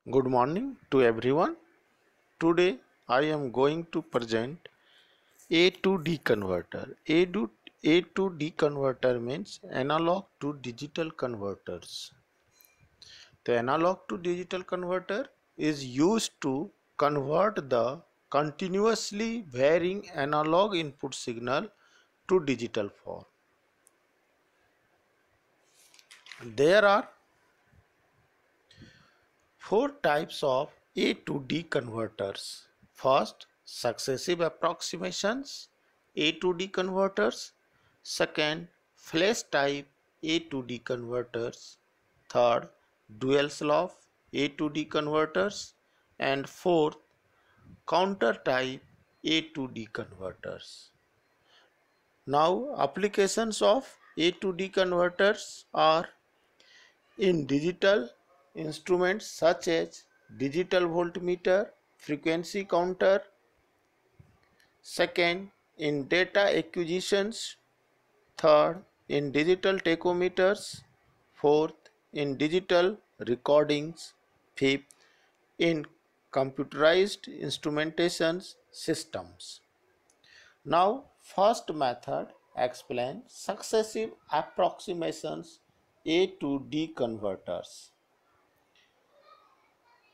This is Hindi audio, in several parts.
Good morning to everyone. Today I am going to present A to D converter. A to D converter means analog to digital converters. The analog to digital converter is used to convert the continuously varying analog input signal to digital form. There are four types of A to D converters. First, successive approximations A to D converters. Second, flash type A to D converters. Third, dual slope A to D converters. And fourth, counter type A to D converters. Now, applications of A to D converters are in digital instruments such as digital voltmeter, frequency counter. Second, in data acquisitions. Third, in digital tachometers. Fourth, in digital recordings. Fifth, in computerized instrumentation systems. Now, first method explains successive approximations A to D converters.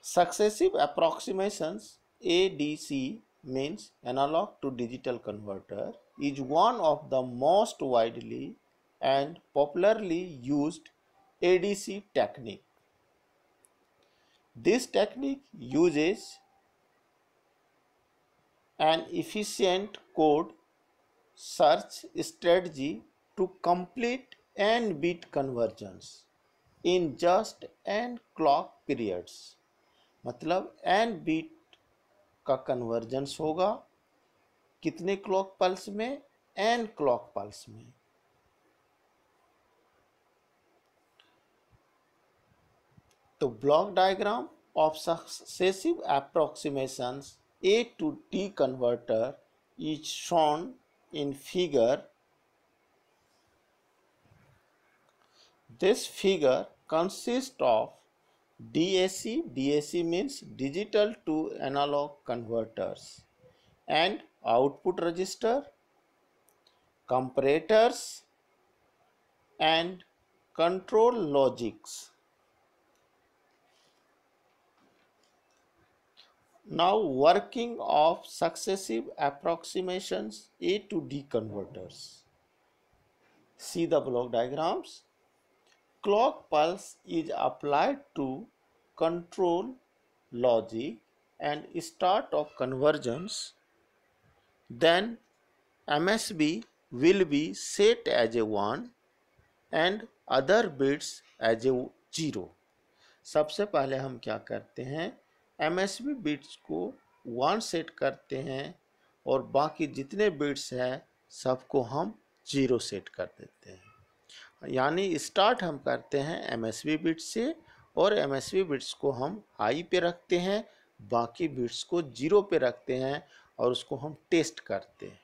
Successive approximations ADC means analog to digital converter is one of the most widely and popularly used ADC technique. This technique uses an efficient code search strategy to complete n bit conversions in just n clock periods. मतलब n bit का कन्वर्जेंस होगा कितने क्लॉक पल्स में? एन क्लॉक पल्स में. तो block diagram of successive approximations A to D converter is shown in figure. This figure consists of DAC. DAC means digital to analog converters, and output register, comparators, and control logics. Now, working of successive approximations A to D converters. See the block diagrams. Clock pulse is applied to control logic and start of conversions. Then MSB will be set as a 1 and other bits as a 0. सबसे पहले हम क्या करते हैं, MSB बिट्स को 1 सेट करते हैं और बाकी जितने बिट्स हैं सबको हम 0 सेट कर देते हैं. यानी स्टार्ट हम करते हैं MSB बिट्स से और MSB बिट्स को हम हाई पे रखते हैं, बाकी बिट्स को 0 पे रखते हैं और उसको हम टेस्ट करते हैं.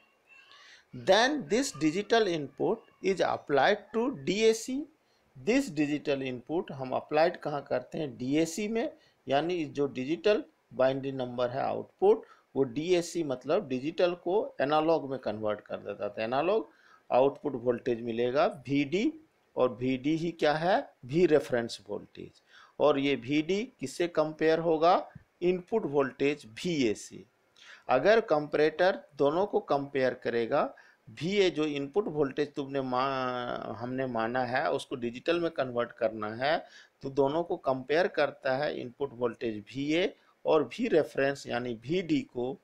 Then this digital input is applied to DAC. This digital input हम अप्लाइड कहाँ करते हैं? DAC में. यानी जो डिजिटल बाइनरी नंबर है आउटपुट, वो DAC मतलब डिजिटल को एनालॉग में कन्वर्ट कर देता था. एनालॉग आउटपुट वोल्टेज मिलेगा VD, और VD ही क्या है? V reference voltage. और ये VD किससे कंपेयर होगा? Input voltage VAC. अगर कंपैरेटर दोनों को कंपेयर करेगा, VA जो इनपुट वोल्टेज हमने माना है उसको डिजिटल में कन्वर्ट करना है, तो दोनों को कंपेयर करता है इनपुट वोल्टेज VA और V रेफरेंस यानी VD को.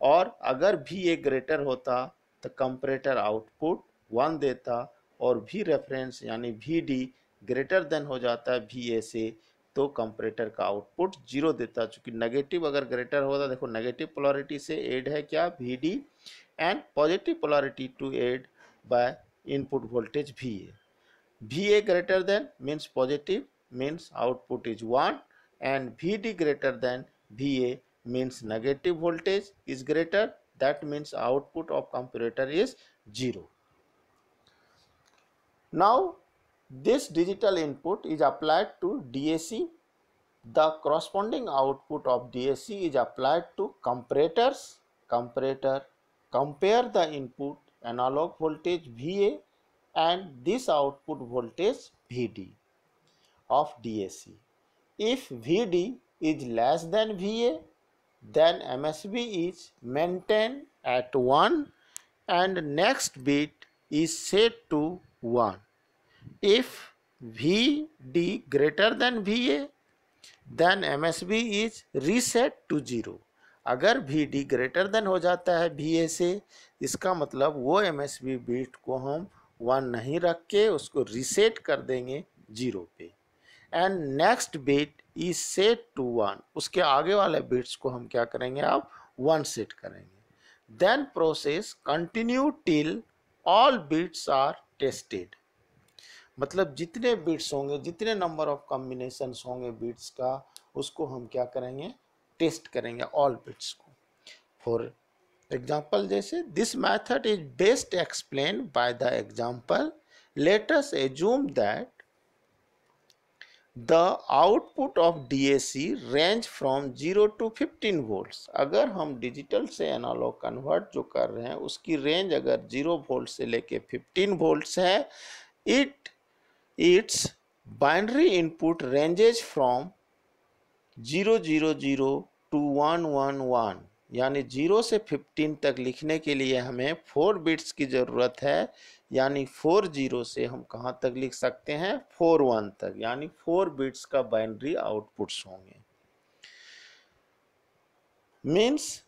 और अगर VA ग्रेटर होता तो कंपैरेटर आउटपुट 1 देता और V रेफरेंस यानी VD ग्रेटर देन हो जाता है VA से, तो कंपैरेटर का आउटपुट 0 देता. चूंकि नेगेटिव अगर ग्रेटर होता, देखो नेगेटिव पोलैरिटी से ऐड है क्या? VD, and positive polarity to aid by input voltage VA. VA greater than means positive, means output is 1, and VD greater than VA means negative voltage is greater, that means output of comparator is 0. Now this digital input is applied to DAC The corresponding output of DAC is applied to comparators. Compare the input analog voltage VA and this output voltage VD of DAC. If VD is less than VA, then MSB is maintained at 1 and next bit is set to 1. If VD greater than VA, then MSB is reset to 0. अगर VD ग्रेटर देन हो जाता है VA से, इसका मतलब वो MSB बिट को हम 1 नहीं रख के उसको रीसेट कर देंगे 0 पे and next bit is set to 1. उसके आगे वाले बिट्स को हम क्या करेंगे, अब 1 सेट करेंगे. Then process continue till all bits are tested. मतलब जितने बिट्स होंगे, जितने नंबर ऑफ कॉम्बिनेशंस होंगे बिट्स का, उसको हम क्या करेंगे, टेस्ट करेंगे ऑल बिट्स को. फॉर एग्जांपल जैसे this method is best explain by the example. Let us assume that the output of DAC range from 0 to 15 volts. अगर हम डिजिटल से एनालॉग कन्वर्ट जो कर रहे हैं उसकी रेंज अगर 0 वोल्ट से लेके 15 वोल्ट्स है, its binary input ranges from 000 to 111. यानी 0 से 15 तक लिखने के लिए हमें 4 बिट्स की ज़रूरत है. यानी 40 से हम कहाँ तक लिख सकते हैं, 41 तक. यानी 4 बिट्स का बाइनरी आउटपुट्स होंगे. मीन्स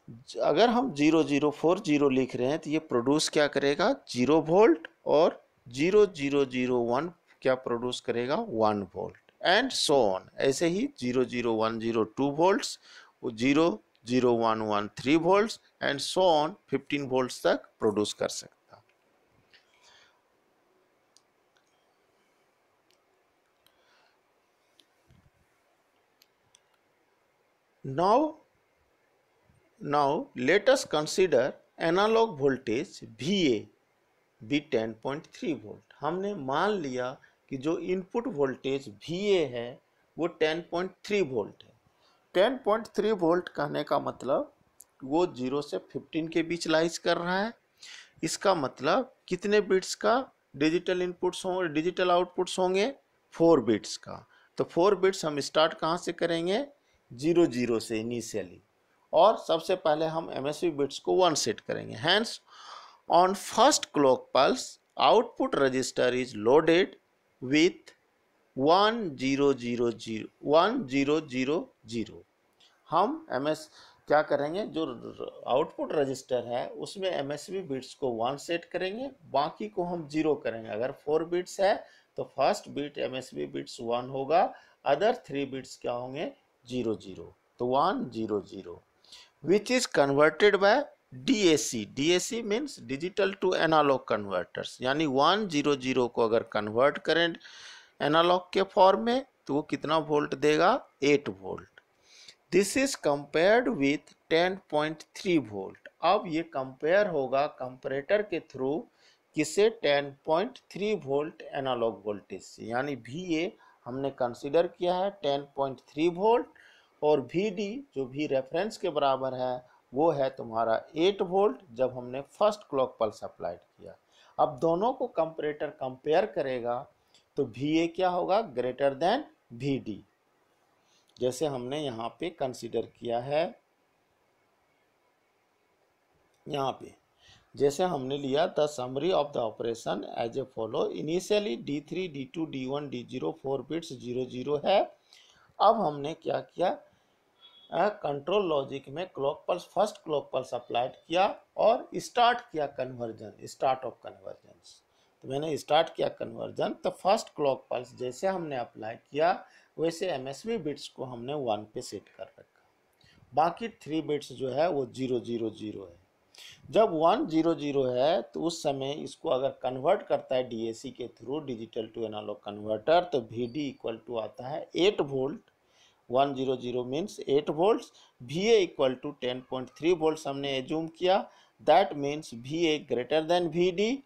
अगर हम 0040 लिख रहे हैं तो ये प्रोड्यूस क्या करेगा, 0 वोल्ट, और 0001 क्या प्रोड्यूस करेगा, 1 वोल्ट, एंड सो ऑन. ऐसे ही 00102 volts, 00113 volts and so on 15 volts तक प्रोड्यूस कर सकता. Now let us consider analog voltage VA भी 10.3 वोल्ट. हमने मान लिया कि जो इनपुट वोल्टेज VA है वो 10.3 वोल्ट है. 10.3 वोल्ट कहने का मतलब वो 0 से 15 के बीच लाइज कर रहा है. इसका मतलब कितने बिट्स का डिजिटल इनपुट्स होंगे, डिजिटल आउटपुट्स होंगे, 4 बिट्स का. तो 4 बिट्स हम स्टार्ट कहाँ से करेंगे, 00 से इनिशियली, और सबसे पहले हम MSB बिट्स को 1 सेट करेंगे. Hence on first clock pulse output register is loaded with 1000. हम क्या करेंगे, जो आउटपुट रजिस्टर है उसमें MSB बिट्स को 1 सेट करेंगे, बाकी को हम 0 करेंगे. अगर 4 बिट्स है तो फर्स्ट बिट MSB बिट्स 1 होगा, अदर 3 बिट्स क्या होंगे, 00. तो 100 which is converted by DAC. DAC means digital to analog converters. यानी 100 को अगर कन्वर्ट करें एनालॉग के फॉर्म में तो वो कितना वोल्ट देगा, 8 volt. This is compared with 10.3 volt. अब ये कंपेयर होगा कंपैरेटर के थ्रू किसे, 10.3 वोल्ट एनालॉग वोल्टेज से. यानी VA हमने कंसिडर किया है 10.3 वोल्ट और VD जो भी रेफरेंस के बराबर है वो है तुम्हारा 8 वोल्ट जब हमने फर्स्ट क्लॉक पल्स अप्लाइड किया. अब दोनों को कंपैरेटर कंपेयर करेगा तो VA क्या होगा, ग्रेटर देन VD, जैसे हमने यहाँ पे कंसीडर किया है. यहाँ पे जैसे हमने लिया the summary of the operation as a follow. Initially D3 D2 D1 D0 4 bits 00 है. अब हमने क्या किया, कंट्रोल लॉजिक में clock pulse, first clock pulse applied किया और स्टार्ट किया कन्वर्जन, स्टार्ट ऑफ कन्वर्जन. तो मैंने स्टार्ट किया कन्वर्जन, तो फर्स्ट क्लॉक पल्स जैसे हमने अप्लाई किया वैसे MSB बिट्स को हमने 1 पे सेट कर रखा. बाकी 3 बिट्स जो है वो 000 है. जब 100 है तो उस समय इसको अगर कन्वर्ट करता है DAC के through, digital to analog converter, तो VD इक्वल टू आता है 8 volt. 100 means 8 volts. VA equal to 10.3 volts हमने एज्यूम किया. That means VA greater than VD.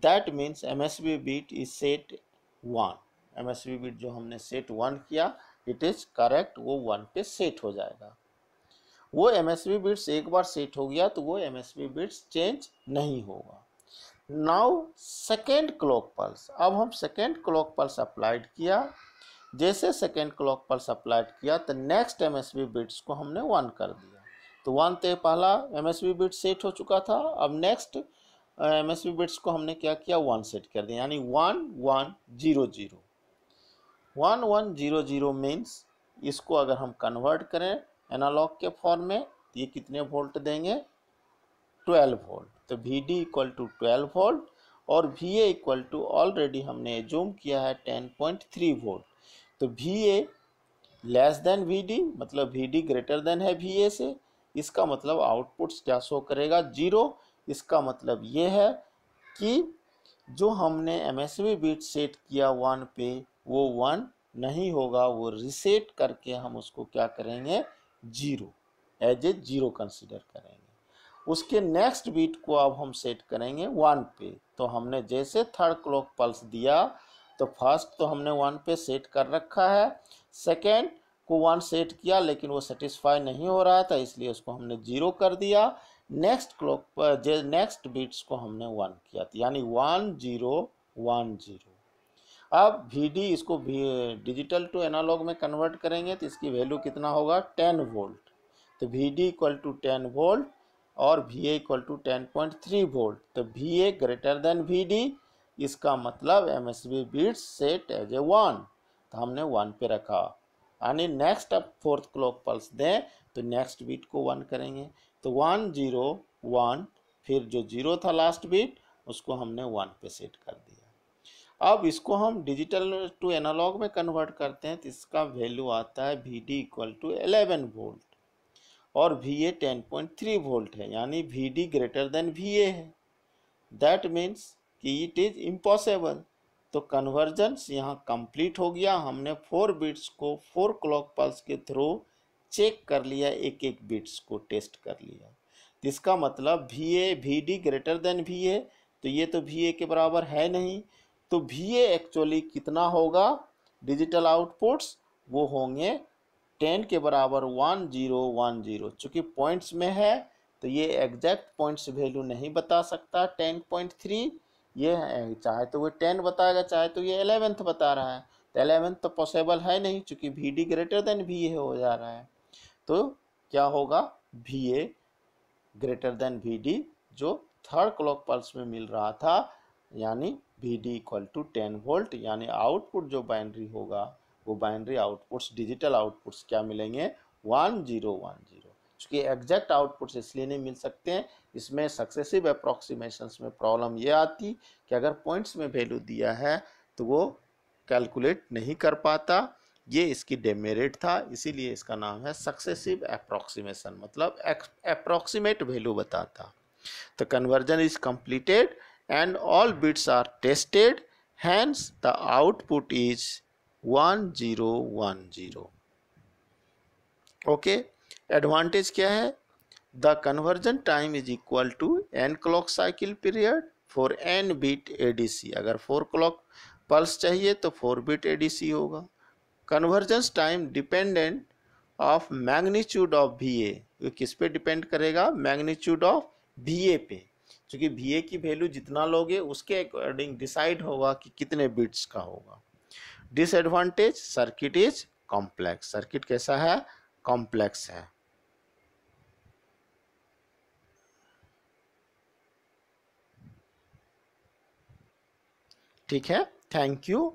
That means MSB bit is set 1. MSB bit जो हमने सेट 1 किया इट इज करेक्ट, वो 1 पे सेट हो जाएगा। वो एमएसबी बिट्स एक बार सेट हो गया तो वो एमएसबी बिट्स चेंज नहीं होगा। नाउ सेकेंड क्लॉक पल्स, अब हम सेकेंड क्लॉक पल्स अप्लाइड किया। जैसे सेकेंड क्लॉक पल्स अप्लाइड किया तो नेक्स्ट एमएसबी बिट्स को हमने 1 कर दिया। तो 1 पे पहला एमएसबी बिट सेट हो चुका था। अब नेक्स्ट एमएसबी बिट्स को हमने क्या किया, 1 सेट कर दिया, यानी 1 1 0 0। 1 1 0 0 मीन्स इसको अगर हम कन्वर्ट करें एनालॉग के फॉर्म में तो ये कितने वोल्ट देंगे, 12 वोल्ट। तो VD इक्वल टू 12 वोल्ट और VA इक्वल टू ऑलरेडी हमने जूम किया है 10.3 वोल्ट। तो VA लेस देन VD, मतलब VD ग्रेटर देन है VA से। इसका मतलब आउटपुट क्या शो करेगा, 0। इसका मतलब ये है कि जो हमने MSB बिट सेट किया 1 पे वो 1 नहीं होगा, वो रीसेट करके हम उसको क्या करेंगे, 0 एज ए 0 कंसिडर करेंगे। उसके नेक्स्ट बीट को अब हम सेट करेंगे 1 पे। तो हमने जैसे थर्ड क्लॉक पल्स दिया तो फर्स्ट तो हमने 1 पे सेट कर रखा है, सेकेंड को 1 सेट किया लेकिन वो सेटिस्फाई नहीं हो रहा था इसलिए उसको हमने 0 कर दिया। नेक्स्ट क्लॉक पर नेक्स्ट बीट्स को हमने 1 किया, यानी 1 0 1 0। अब VD इसको डिजिटल टू एनालॉग में कन्वर्ट करेंगे तो इसकी वैल्यू कितना होगा, 10 वोल्ट। तो VD इक्वल टू 10 वोल्ट और VA इक्वल टू 10.3 वोल्ट। तो VA ग्रेटर देन VD, इसका मतलब MSB bits set as a 1, तो हमने 1 पे रखा। यानी नेक्स्ट अब फोर्थ क्लॉक पल्स दें तो नेक्स्ट बीट को 1 करेंगे। तो 1 0 1, फिर जो 0 था लास्ट बीट उसको हमने 1 पे सेट कर दिया। अब इसको हम डिजिटल टू एनालॉग में कन्वर्ट करते हैं तो इसका वैल्यू आता है VD इक्वल टू 11 वोल्ट और VA 10.3 वोल्ट है, यानी VD ग्रेटर देन VA है। दैट मीन्स कि इट इज इम्पॉसिबल। तो कन्वर्जेंस यहाँ कंप्लीट हो गया। हमने 4 बिट्स को 4 क्लॉक पल्स के थ्रू चेक कर लिया, एक एक बिट्स को टेस्ट कर लिया। इसका मतलब VD ग्रेटर देन VA, तो ये तो VA के बराबर है नहीं। तो VA एक्चुअली कितना होगा, डिजिटल आउटपुट्स वो होंगे 10 के बराबर 1 0 1 0। चूँकि पॉइंट्स में है तो ये एग्जैक्ट पॉइंट्स वैल्यू नहीं बता सकता 10.3। ये है, चाहे तो वो 10 बताएगा चाहे तो ये 11th बता रहा है। तो 11th तो पॉसिबल है नहीं चूँकि VD ग्रेटर देन VA हो जा रहा है। तो क्या होगा, VA ग्रेटर देन VD जो थर्ड क्लॉक पल्स में मिल रहा था, यानी VD इक्वल टू 10 वोल्ट। यानी आउटपुट जो बाइनरी होगा वो बाइनरी आउटपुट्स डिजिटल आउटपुट्स क्या मिलेंगे, 1 0 1 0। चूँकि एग्जैक्ट आउटपुट्स इसलिए नहीं मिल सकते हैं, इसमें सक्सेसिव अप्रॉक्सीमेशंस में प्रॉब्लम ये आती कि अगर पॉइंट्स में वैल्यू दिया है तो वो कैलकुलेट नहीं कर पाता। ये इसकी डेमेरिट था, इसीलिए इसका नाम है सक्सेसिव अप्रॉक्सीमेशन, मतलब अप्रॉक्सीमेट वैल्यू बताता। The conversion is completed and all bits are tested, hence the output is 1 0 1 0. Okay, advantage क्या है, the conversion time is equal to n clock cycle period for n bit ADC। अगर 4 clock pulse चाहिए तो 4 bit ADC होगा। Conversion time dependent of magnitude of VA, ये किस पे डिपेंड करेगा, मैग्नीट्यूड ऑफ VA पे। क्योंकि VA की वैल्यू जितना लोगे उसके अकॉर्डिंग डिसाइड होगा कि कितने बिट्स का होगा। Disadvantage, circuit is complex. Circuit कैसा है, कॉम्प्लेक्स है। ठीक है, थैंक यू।